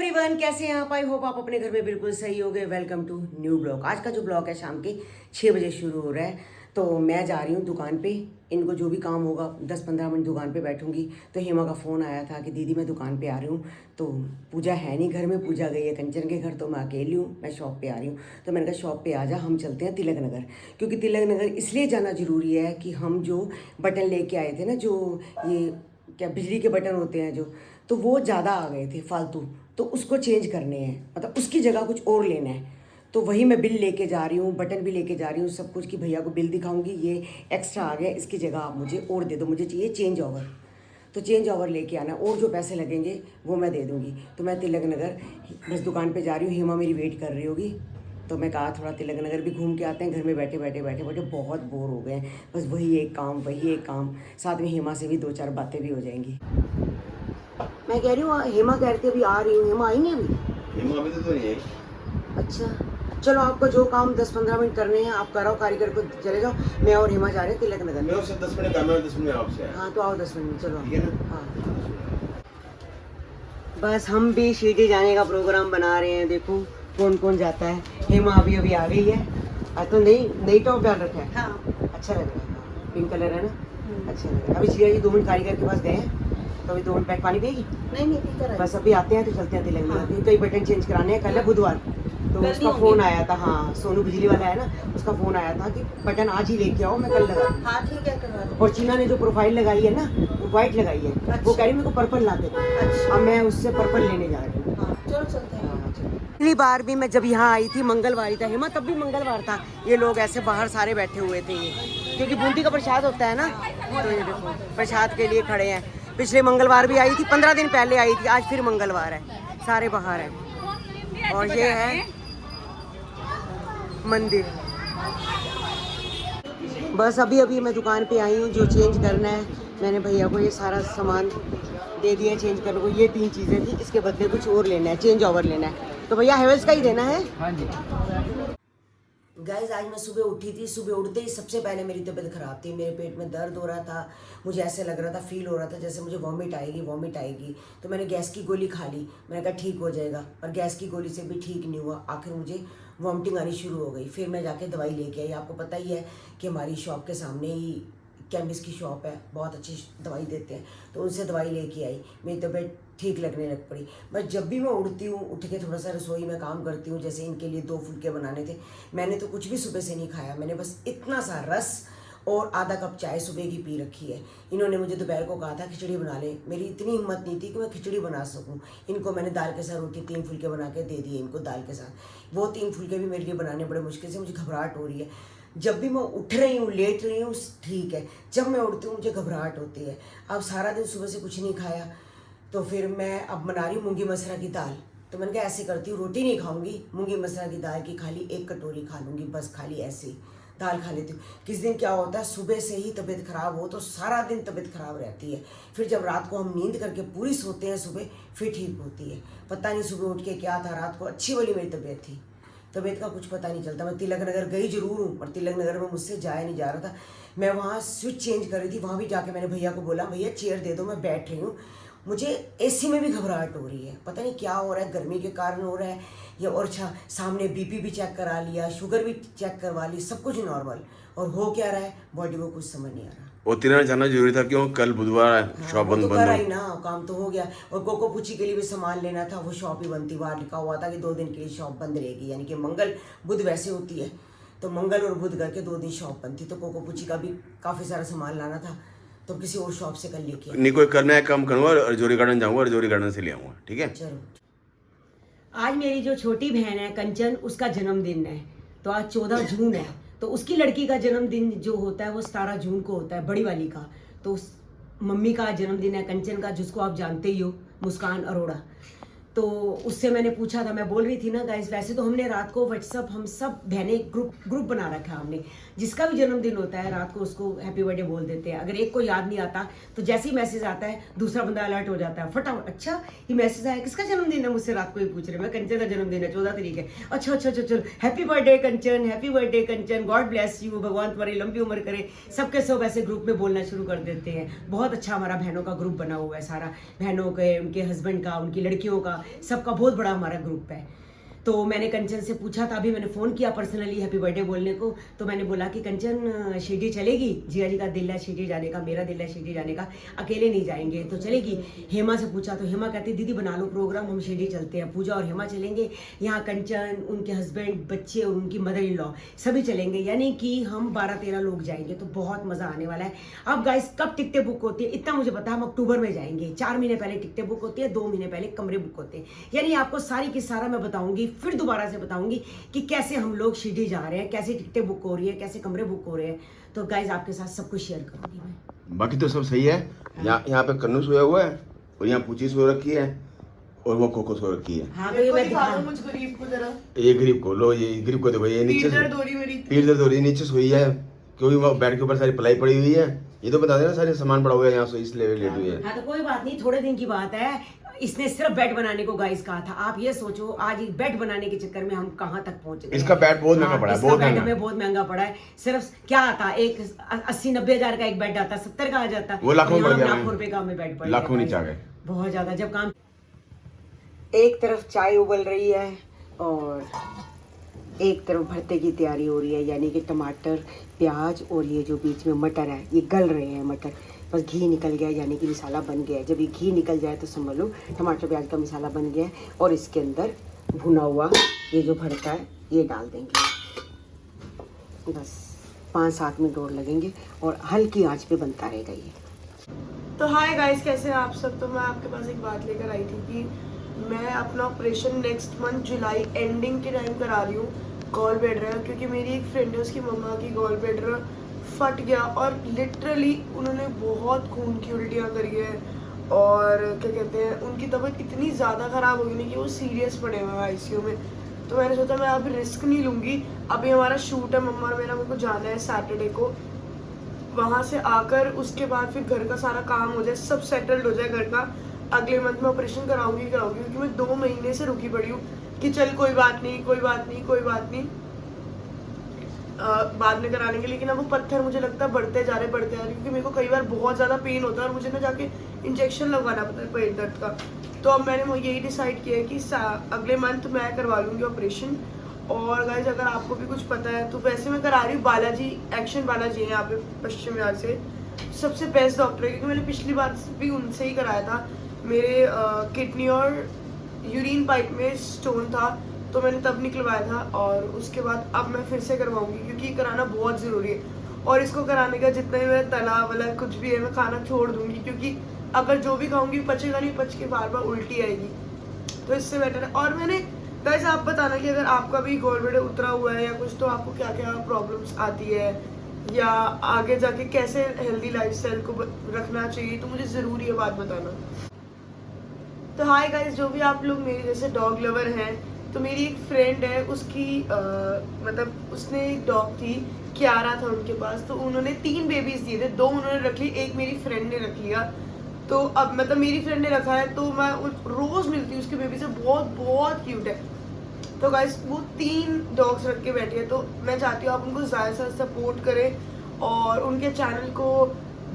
Everyone, कैसे हैं आप? आई होप आप अपने घर में बिल्कुल सही हो गए। Welcome to new blog. आज का जो ब्लॉग है शाम के 6 बजे शुरू हो रहा है। तो मैं जा रही हूँ दुकान पे। इनको जो भी काम होगा 10-15 मिनट दुकान पे बैठूंगी। तो हेमा का फ़ोन आया था कि दीदी मैं दुकान पे आ रही हूँ। तो पूजा है नहीं घर में, पूजा गई है कंचन के घर, तो मैं अकेली हूँ, मैं शॉप पे आ रही हूँ। तो मैंने कहा शॉप पे आ जा, हम चलते हैं तिलक नगर। क्योंकि तिलक नगर इसलिए जाना ज़रूरी है कि हम जो बटन लेके आए थे ना, जो ये क्या बिजली के बटन होते हैं जो, तो वो ज़्यादा आ गए थे फालतू, तो उसको चेंज करने हैं, मतलब उसकी जगह कुछ और लेना है। तो वही मैं बिल लेके जा रही हूँ, बटन भी लेके जा रही हूँ, सब कुछ, कि भैया को बिल दिखाऊंगी ये एक्स्ट्रा आ गया, इसकी जगह आप मुझे और दे दो, मुझे चाहिए चेंज ओवर। तो चेंज ओवर लेके आना, और जो पैसे लगेंगे वो मैं दे दूँगी। तो मैं तिलक नगर बस दुकान पे जा रही हूँ, हेमा मेरी वेट कर रही होगी। तो मैं कहा थोड़ा तिलक नगर भी घूम के आते हैं, घर में बैठे बैठे बहुत बोर हो गए हैं। बस वही एक काम, साथ में हेमा से भी 2-4 बातें भी हो जाएंगी। मैं कह रही हूँ हेमा कह रही थी अभी आ रही हूँ, हेमा आई नहीं अभी? हेमा अभी तो नहीं आई। अच्छा चलो, आपको जो काम 10-15 मिनट करने हैं आप कराओ, कारीगर को चले जाओ। मैं और हेमा जा रहे हैं तिलक नगर। मैं उससे 10 मिनट काम है, 10 मिनट आपसे। हाँ तो आओ 10 मिनट में, चलो। ठीक है ना? हाँ बस हम भी शिरडी जाने का प्रोग्राम बना रहे हैं। देखो कौन कौन जाता है। हेमा अभी अभी आ गई है। आज तो नई टॉप डाल रखा है। हाँ अच्छा लग रहा है, पिंक कलर है ना, अच्छा लग रहा है। अभी श्रिया जी 2 मिनट कारीगर के पास गए हैं, तो अभी 2 मिनट बैठ पानी पिएगी? नहीं बस अभी आते हैं तो चलते हैं तिलक नगर। कई बटन चेंज कराने हैं, कल है बुधवार, तो उसका फ़ोन आया था। हाँ सोनू बिजली वाला है ना, उसका फ़ोन आया था कि बटन आज ही लेके आओ, मैं कल लगा दूँ। हाँ ठीक है करवा दो। और चीना ने जो प्रोफाइल लगाई है ना, वो वाइट लगाई है। वो कह रही मेरे को पर्पल ला दे। अच्छा। अब मैं उससे पर्पल लेने जा रही हूँ। हाँ चलो चलते हैं। पिछली बार भी मैं जब यहाँ आई थी मंगलवार ही था हेमा, तब भी मंगलवार था। ये लोग ऐसे बाहर सारे बैठे हुए थे ये, क्योंकि बूंदी का प्रसाद होता है ना, तो ये देखो प्रसाद के लिए खड़े हैं। पिछले मंगलवार भी आई थी, 15 दिन पहले आई थी, आज फिर मंगलवार है, सारे बाहर हैं। और ये है मंदिर। बस अभी अभी मैं दुकान पे आई हूँ, जो चेंज करना है मैंने भैया को ये सारा सामान दे दिया चेंज करने को। ये 3 चीज़ें थी, इसके बदले कुछ और लेना है, चेंज ओवर लेना है। तो भैया हेवल्स का ही देना है। हाँ जी। गाइस आज मैं सुबह उठी थी, सुबह उठते ही सबसे पहले मेरी तबीयत ख़राब थी, मेरे पेट में दर्द हो रहा था, मुझे ऐसे लग रहा था, फील हो रहा था जैसे मुझे वॉमिट आएगी। तो मैंने गैस की गोली खा ली, मैंने कहा ठीक हो जाएगा, और गैस की गोली से भी ठीक नहीं हुआ। आखिर मुझे वॉमिटिंग आनी शुरू हो गई। फिर मैं जाके दवाई लेके आई। आपको पता ही है कि हमारी शॉप के सामने ही केमिस्ट की शॉप है, बहुत अच्छी दवाई देते हैं, तो उनसे दवाई लेके आई। मेरी तबीयत ठीक लगने लग पड़ी। बस जब भी मैं उठती हूँ, उठ के थोड़ा सा रसोई में काम करती हूँ, जैसे इनके लिए 2 फुलके बनाने थे, मैंने तो कुछ भी सुबह से नहीं खाया, मैंने बस इतना सा रस और आधा कप चाय सुबह की पी रखी है। इन्होंने मुझे दोपहर को कहा था खिचड़ी बना ले, मेरी इतनी हिम्मत नहीं थी कि मैं खिचड़ी बना सकूं। इनको मैंने दाल के साथ रोटी 3 फुलके बना के दे दिए इनको दाल के साथ। वो 3 फुलके भी मेरे लिए बनाने बड़े मुश्किल से, मुझे घबराहट हो रही है। जब भी मैं उठ रही हूँ, लेट रही हूँ ठीक है, जब मैं उठती हूँ मुझे घबराहट होती है। अब सारा दिन सुबह से कुछ नहीं खाया, तो फिर मैं अब बना रही हूँ मूंगी मसरा की दाल। तो मैंने कहा ऐसे करती हूँ, रोटी नहीं खाऊंगी, मूंगी मसरा की दाल की खाली 1 कटोरी खा लूँगी, बस खाली ऐसे ही दाल खा लेती हूँ। किस दिन क्या होता है, सुबह से ही तबीयत ख़राब हो तो सारा दिन तबीयत ख़राब रहती है, फिर जब रात को हम नींद करके पूरी सोते हैं सुबह फिर ठीक होती है। पता नहीं सुबह उठ के क्या था, रात को अच्छी वाली मेरी तबीयत थी, तबीयत का कुछ पता नहीं चलता। मैं तिलक नगर गई जरूर हूँ, पर तिलक नगर में मुझसे जाया नहीं जा रहा था। मैं वहाँ स्विच चेंज कर रही थी, वहाँ भी जाके मैंने भैया को बोला भैया चेयर दे दो, मैं बैठ रही हूँ, मुझे एसी में भी घबराहट हो रही है, पता नहीं क्या हो रहा है, गर्मी के कारण हो रहा है या और अच्छा। सामने बीपी भी चेक करा लिया, शुगर भी चेक करवा ली, सब कुछ नॉर्मल, और हो क्या रहा है बॉडी को कुछ समझ नहीं आ रहा। वो तिलक जाना जरूरी था, क्यों कल बुधवार है। हाँ, शॉप वो तो बंद कर हो। आई ना, काम तो हो गया। और कोको पुची के लिए भी सामान लेना था, वो शॉप ही बंद थी, बाहर लिखा हुआ था कि 2 दिन के लिए शॉप बंद रहेगी, यानी कि मंगल बुध वैसे होती है, तो मंगल और बुध करके 2 दिन शॉप बंद थी। तो कोको पुची का भी काफ़ी सारा सामान लाना था, तो किसी और शॉप से कल लेके आई। नहीं कोई करना है काम करूँगा, रजौरी गार्डन जाऊँगा, रजौरी गार्डन से ले आऊँगा, ठीक है। चलो, आज मेरी जो छोटी बहन है कंचन, उसका जन्मदिन है, तो आज 14 जून है, तो उसकी लड़की का जन्मदिन जो होता है वो 17 जून को होता है, बड़ी वाली का। तो उस मम्मी का जन्मदिन है कंचन का, जिसको आप जानते ही हो, मुस्कान अरोड़ा। तो उससे मैंने पूछा था, मैं बोल रही थी ना गाइस, वैसे तो हमने रात को व्हाट्सअप हम सब बहनें ग्रुप बना रखा है हमने, जिसका भी जन्मदिन होता है रात को उसको हैप्पी बर्थडे बोल देते हैं। अगर एक को याद नहीं आता तो जैसे ही मैसेज आता है दूसरा बंदा अलर्ट हो जाता है फटाफट, अच्छा ये मैसेज आया, किसका जन्मदिन है, मुझसे रात को ही पूछ रहे, मैं कंचन का जन्मदिन है 14 तारीख है, अच्छा चलो happy birthday Kanchan, happy birthday Kanchan, God bless you, भगवान तुम्हारी लंबी उम्र करे। सबके सब ऐसे ग्रुप में बोलना शुरू कर देते हैं। बहुत अच्छा हमारा बहनों का ग्रुप बना हुआ है सारा, बहनों के, उनके हस्बैंड का, उनकी लड़कियों का, सबका बहुत बड़ा हमारा ग्रुप है। तो मैंने कंचन से पूछा था, अभी मैंने फ़ोन किया पर्सनली हैप्पी बर्थडे बोलने को, तो मैंने बोला कि कंचन शिरडी चलेगी? जिया जी का दिल है शिरडी जाने का, मेरा दिल है शिरडी जाने का, अकेले नहीं जाएंगे तो चलेगी? हेमा से पूछा तो हेमा कहती दीदी बना लो प्रोग्राम, हम शिरडी चलते हैं, पूजा और हेमा चलेंगे, यहाँ कंचन, उनके हस्बैंड, बच्चे और उनकी मदर इन लॉ सभी चलेंगे, यानी कि हम 12-13 लोग जाएंगे, तो बहुत मज़ा आने वाला है। अब गाइस कब टिकटें बुक होती है इतना मुझे पता है, हम अक्टूबर में जाएंगे। 4 महीने पहले टिकटें बुक होती है, 2 महीने पहले कमरे बुक होते हैं, यानी आपको सारी की सारा मैं बताऊंगी, फिर दोबारा से बताऊंगी कि कैसे हम लोग शिरडी जा रहे हैं, कैसे टिकटें बुक हो रही है, कैसे कमरे बुक हो रहे हैं। तो गाइज आपके साथ सब कुछ शेयर करूंगी मैं। बाकी तो सब सही है। यहाँ पे कन्नू सोया हुआ है और यहाँ पूछी सो रखी है और वो कोको सो रखी है। हाँ तो ये मैं दिखा मुझ गरीब को जरा, ये गरीब को लो, ये गरीब को देखो, ये नीचे पीठ दर्द हो रही मेरी, पीठ दर्द हो रही है, नीचे सोई है क्योंकि वो बेड के ऊपर सारी पलाई पड़ी हुई है। ये तो बता देना सारे सामान पड़ा हुआ है यहाँ से, इसलिए लेट हुई है। हाँ तो कोई बात नहीं, थोड़े दिन की बात है। इसने सिर्फ बेड बनाने को गाइस कहा था। आप ये सोचो आज बेड बनाने के चक्कर में हम कहाँ तक पहुंच गए। इसका बेड बहुत महंगा पड़ा है, बहुत महंगा। हमें बहुत महंगा पड़ा है। सिर्फ क्या आता, एक 80-90 हजार का एक बेड आता, 70 का आ जाता, वो लाखों में पड़ गया, लाखों रुपए का हमें बेड पड़ गया, लाखों नीचे आ गए बहुत ज्यादा। जब काम एक तरफ चाय उबल रही है और एक तरफ भरते की तैयारी हो रही है, यानी कि टमाटर, प्याज और ये जो बीच में मटर है ये गल रहे हैं। मटर बस घी निकल गया, यानी कि मसाला बन गया है। जब ये घी निकल जाए तो समझ लो टमाटर प्याज का मसाला बन गया है। और इसके अंदर भुना हुआ ये जो भरता है ये डाल देंगे। बस 5-7 मिनट और लगेंगे और हल्की आंच पे बनता रहेगा ये। तो हाय गाइस, कैसे हैं आप सब। तो मैं आपके पास एक बात लेकर आई थी कि मैं अपना ऑपरेशन नेक्स्ट मंथ जुलाई एंडिंग के टाइम करा रही हूँ, गॉल ब्लैडर, क्योंकि मेरी एक फ्रेंड है उसकी मम्मा की गॉल ब्लैडर फट गया और लिटरली उन्होंने बहुत खून की उल्टियाँ करी है और क्या कहते हैं उनकी तबीयत इतनी ज़्यादा ख़राब हो गई ना कि वो सीरियस पड़े हुए हैं ICU में। तो मैंने सोचा मैं अभी रिस्क नहीं लूँगी। अभी हमारा शूट है मम्मा और मेरे को जाना है सैटरडे को, वहाँ से आकर उसके बाद फिर घर का सारा काम हो जाए, सब सेटल्ड हो जाए घर का, अगले मंथ में ऑपरेशन कराऊंगी क्योंकि मैं 2 महीने से रुकी पड़ी हूँ कि चल कोई बात नहीं बाद में कराने के। लेकिन अब वो पत्थर मुझे लगता है बढ़ते जा रहे क्योंकि मेरे को कई बार बहुत ज़्यादा पेन होता है और मुझे ना जाके इंजेक्शन लगवाना पड़ता है पेट दर्द का। तो अब मैंने यही डिसाइड किया है कि अगले मंथ मैं करवा लूँगी ऑपरेशन। और गाइज अगर आपको भी कुछ पता है तो वैसे मैं करा रही हूँ बालाजी, एक्शन बालाजी है यहाँ पे पश्चिम बिहार से, सबसे बेस्ट डॉक्टर है क्योंकि मैंने पिछली बार भी उनसे ही कराया था। मेरे किडनी और यूरिन पाइप में स्टोन था तो मैंने तब निकलवाया था और उसके बाद अब मैं फिर से करवाऊंगी क्योंकि ये कराना बहुत ज़रूरी है। और इसको कराने का जितना भी मैं तला वाला कुछ भी है मैं खाना छोड़ दूंगी क्योंकि अगर जो भी खाऊंगी पचेगा नहीं, पच के बार बार उल्टी आएगी, तो इससे बेटर है। और मैंने वैसे आप बताना कि अगर आपका भी गॉल ब्लैडर उतरा हुआ है या कुछ तो आपको क्या क्या प्रॉब्लम्स आती है या आगे जाके कैसे हेल्दी लाइफस्टाइल को रखना चाहिए, तो मुझे ज़रूरी है बात बताना। तो हाय गाइस, जो भी आप लोग मेरे जैसे डॉग लवर हैं, तो मेरी एक फ्रेंड है उसकी मतलब उसने एक डॉग थी, क्यारा था उनके पास, तो उन्होंने 3 बेबीज दिए थे, 2 उन्होंने रख ली, एक मेरी फ्रेंड ने रख लिया। तो अब मतलब मेरी फ्रेंड ने रखा है तो मैं रोज़ मिलती हूँ उसके बेबी से, बहुत बहुत क्यूट है। तो गाइस वो 3 डॉग्स रख के बैठी है, तो मैं चाहती हूँ आप उनको ज़्यादा से ज़्यादा सपोर्ट करें और उनके चैनल को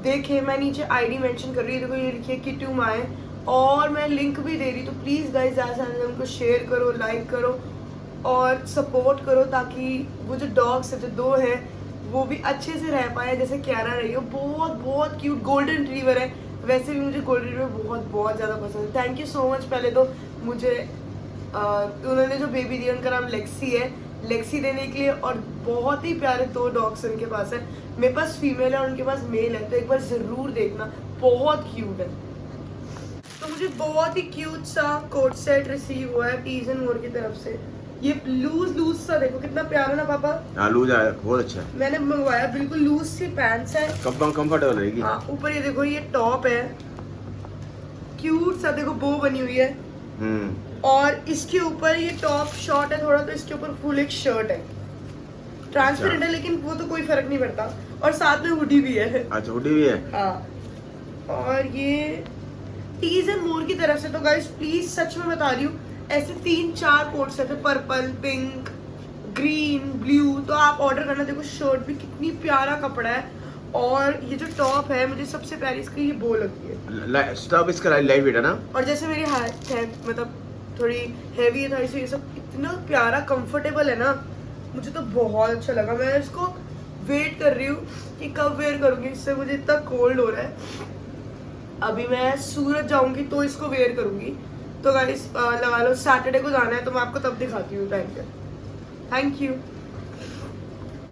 देखें। मैं नीचे ID मेंशन कर रही हूँ, देखो ये लिखिए किट्टू माए, और मैं लिंक भी दे रही, तो प्लीज़ गाइस ज़्यादा से ज़्यादा उनको शेयर करो, लाइक करो और सपोर्ट करो ताकि वो जो डॉग्स है जो 2 हैं वो भी अच्छे से रह पाए जैसे क्यारा रही हो। बहुत बहुत क्यूट गोल्डन रिट्रीवर है, वैसे भी मुझे गोल्डन रिट्रीवर बहुत बहुत ज़्यादा पसंद है। Thank you so much. पहले तो मुझे उन्होंने जो बेबी दिया उनका नाम लेक्सी है, लेक्सी देने के लिए, और बहुत ही प्यारे 2 डॉग्स उनके पास है। मेरे पास फीमेल है और उनके पास मेल है, तो एक बार ज़रूर देखना, बहुत क्यूट है। तो मुझे बहुत ही क्यूट सा कोट सेट रिसीव हुआ है टीज एंड मोर की तरफ से। ये लूज सा देखो कितना प्यारा ना पापा। हाँ लूज है, बहुत अच्छा है। मैंने मंगवाया, बिल्कुल लूज सी पैंट्स है, कंफर्टेबल रहेगी। हाँ ऊपर ये देखो ये टॉप है, क्यूट सा देखो बो बनी हुई है। और इसके ऊपर ये टॉप शॉर्ट है थोड़ा, तो इसके ऊपर फुल एक शर्ट है, ट्रांसपेरेंट है लेकिन वो तो कोई फर्क नहीं पड़ता। और साथ में हुडी भी है। अच्छा हुडी भी है, हाँ। और ये टीज एंड मोर की तरफ से, तो गाइस प्लीज सच में बता रही हूँ, ऐसे 3-4 कोट्स है, पर्पल, पिंक, ग्रीन, ब्लू, तो आप ऑर्डर करना। देखो शर्ट भी कितनी प्यारा कपड़ा है और ये जो टॉप है मुझे सबसे प्यारी इसकी ये बो लगती है। स्टॉप इसका लाइट वेट है ना। और जैसे मेरी हाइट है, मतलब थोड़ी हैवी था, इसे ये सब इतना प्यारा कंफर्टेबल है ना, मुझे तो बहुत अच्छा लगा। मैं इसको वेट कर रही हूँ कि कब वेयर करूँगी, इससे मुझे इतना कोल्ड हो रहा है। अभी मैं सूरत जाऊंगी तो इसको वेयर करूंगी। तो गाइस लगा लो, सैटरडे को जाना है तो मैं आपको तब दिखाती हूँ पहन कर। Thank you.